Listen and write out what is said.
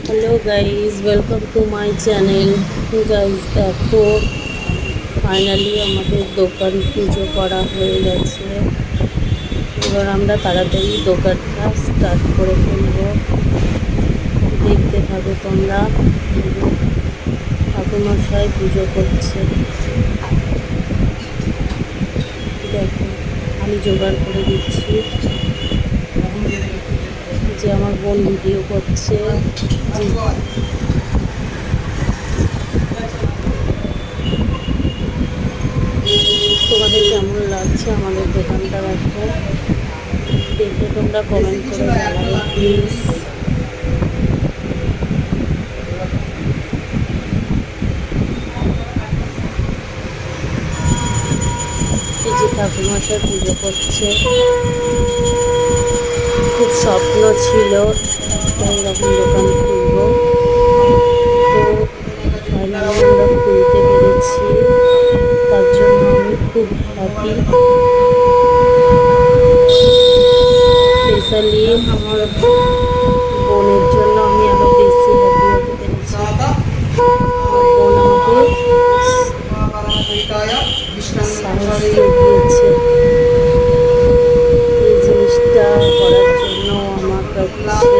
Hello guys, welcome to my channel. Guys দেখো, finally আমাদের দোকান পুজো করা হয়ে গেছে। এবার আমরা তাড়াতাড়ি দোকানটা স্টার্ট করে ফেলবো। দেখতে থাকো তোমরা। ঠাকুরমশাই পুজো করছে, দেখো আমি জোগাড় করে দিচ্ছি। যে আমার বোন ভিডিও করছে। তোমাদের কেমন লাগছে আমাদের দোকানটা? দেখো, দেখে তোমরা কমেন্ট করে জানাবে প্লিজ। এই যে ঠাকুরমশাই পুজো করছে, খুব স্বপ্ন ছিল এরকম দোকান খুলবো। তো ফাইনালি আমরা খুলতে পেরেছি, তার জন্য আমি খুব হ্যাপি। স্পেশালি আমার বোনের জন্য আমি আরও বেশি হ্যাপি হতে পেরেছি। আমার বোন আমাকে সাহস জুগিয়েছে এই জিনিসটা করার জন্য। আমার কাছে